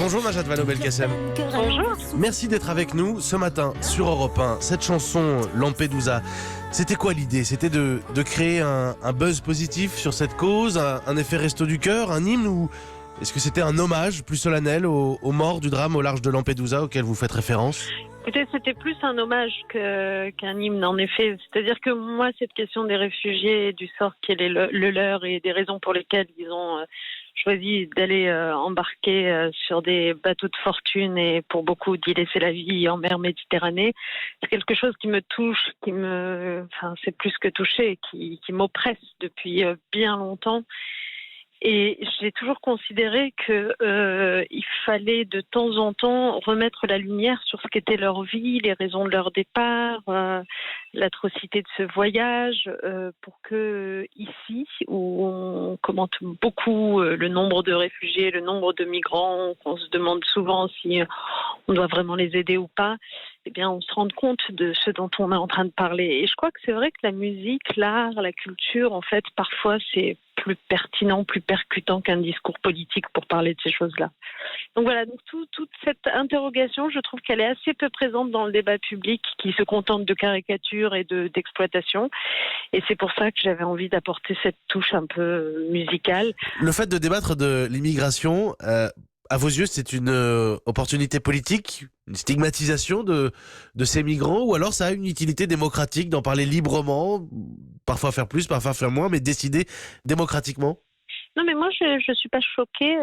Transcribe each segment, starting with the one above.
Bonjour Najat Vallaud-Belkacem. Bonjour. Merci d'être avec nous ce matin sur Europe 1. Cette chanson Lampedusa, c'était quoi l'idée? C'était de créer un buzz positif sur cette cause, un effet resto du cœur, un hymne, ou est-ce que c'était un hommage plus solennel aux morts du drame au large de Lampedusa auquel vous faites référence? Écoutez, c'était plus un hommage qu'un hymne, en effet. C'est-à-dire que moi, cette question des réfugiés, du sort qui est le leur et des raisons pour lesquelles ils ont choisi d'aller embarquer sur des bateaux de fortune et pour beaucoup d'y laisser la vie en mer Méditerranée, c'est quelque chose qui me touche, c'est plus que toucher, qui m'oppresse depuis bien longtemps. Et j'ai toujours considéré qu'il fallait de temps en temps remettre la lumière sur ce qu'était leur vie, les raisons de leur départ, l'atrocité de ce voyage, pour que ici, où on commente beaucoup le nombre de réfugiés, le nombre de migrants, qu'on se demande souvent si on doit vraiment les aider ou pas, eh bien, on se rende compte de ce dont on est en train de parler. Et je crois que c'est vrai que la musique, l'art, la culture, en fait, parfois, c'est plus pertinent, plus percutant qu'un discours politique pour parler de ces choses-là. Donc voilà, donc toute cette interrogation, je trouve qu'elle est assez peu présente dans le débat public, qui se contente de caricatures et d'exploitation. Et c'est pour ça que j'avais envie d'apporter cette touche un peu musicale. Le fait de débattre de l'immigration, à vos yeux, c'est une opportunité politique, une stigmatisation de ces migrants, ou alors ça a une utilité démocratique d'en parler librement, parfois faire plus, parfois faire moins, mais décider démocratiquement? Non, mais moi, je ne suis pas choquée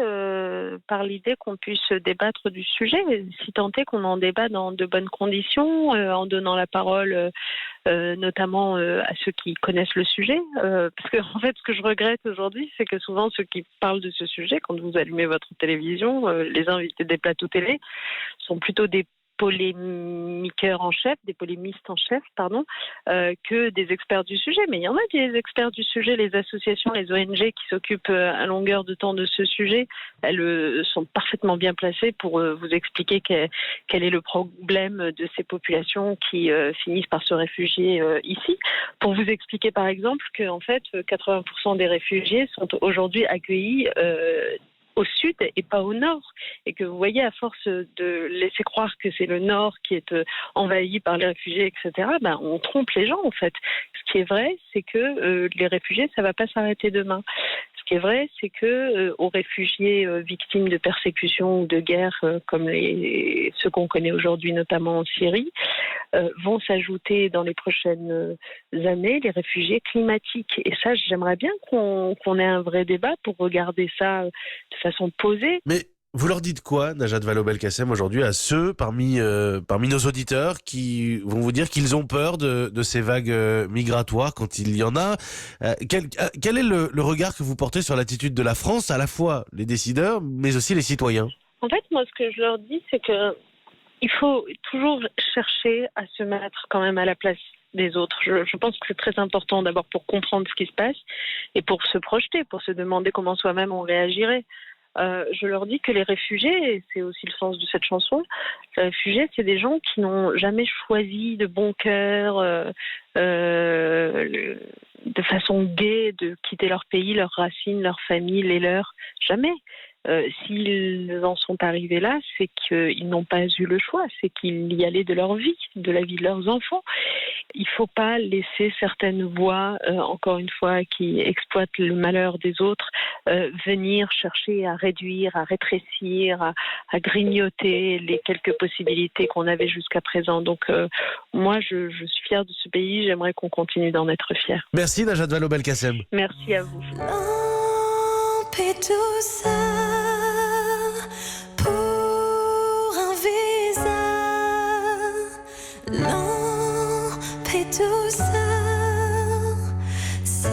par l'idée qu'on puisse débattre du sujet, si tant est qu'on en débat dans de bonnes conditions, en donnant la parole notamment à ceux qui connaissent le sujet. Parce que, en fait, ce que je regrette aujourd'hui, c'est que souvent, ceux qui parlent de ce sujet, quand vous allumez votre télévision, les invités des plateaux télé, sont plutôt des polémiqueurs en chef, des polémistes en chef, que des experts du sujet. Mais il y en a des experts du sujet, les associations, les ONG qui s'occupent à longueur de temps de ce sujet, elles sont parfaitement bien placées pour vous expliquer quel est le problème de ces populations qui finissent par se réfugier ici. Pour vous expliquer par exemple qu'en fait 80% des réfugiés sont aujourd'hui accueillis au sud et pas au nord, et que vous voyez, à force de laisser croire que c'est le nord qui est envahi par les réfugiés, etc., on trompe les gens en fait. Ce qui est vrai, c'est que les réfugiés, ça va pas s'arrêter demain. Ce qui est vrai, c'est que aux réfugiés victimes de persécutions ou de guerres, comme ceux qu'on connaît aujourd'hui, notamment en Syrie, vont s'ajouter dans les prochaines années les réfugiés climatiques. Et ça, j'aimerais bien qu'on ait un vrai débat pour regarder ça de façon posée. Mais vous leur dites quoi, Najat Vallaud-Belkacem, aujourd'hui, à ceux parmi nos auditeurs qui vont vous dire qu'ils ont peur de ces vagues migratoires quand il y en a? Quel est le regard que vous portez sur l'attitude de la France, à la fois les décideurs, mais aussi les citoyens? En fait, moi, ce que je leur dis, c'est que il faut toujours chercher à se mettre quand même à la place des autres. Je pense que c'est très important d'abord pour comprendre ce qui se passe et pour se projeter, pour se demander comment soi-même on réagirait. Je leur dis que les réfugiés, et c'est aussi le sens de cette chanson, les réfugiés, c'est des gens qui n'ont jamais choisi de bon cœur, de façon gaie, de quitter leur pays, leurs racines, leur famille, les leurs. Jamais. S'ils en sont arrivés là, c'est qu'ils n'ont pas eu le choix, c'est qu'ils y allaient de leur vie, de la vie de leurs enfants. Il ne faut pas laisser certaines voix, encore une fois, qui exploitent le malheur des autres, venir chercher à réduire, à rétrécir, à grignoter les quelques possibilités qu'on avait jusqu'à présent. Donc moi, je suis fière de ce pays, j'aimerais qu'on continue d'en être fiers. Merci Najat Vallaud-Belkacem. Merci à vous. Lampedusa, pour un visa. Lampedusa, si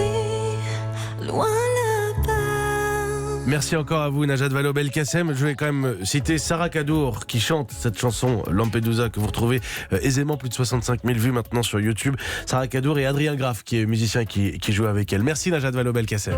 loin là-bas. Merci encore à vous, Najat Vallaud-Belkacem. Je vais quand même citer Sarah Kadour qui chante cette chanson Lampedusa que vous retrouvez aisément, plus de 65 000 vues maintenant sur YouTube. Sarah Kadour et Adrien Graff qui est musicien qui joue avec elle. Merci Najat Vallaud-Belkacem.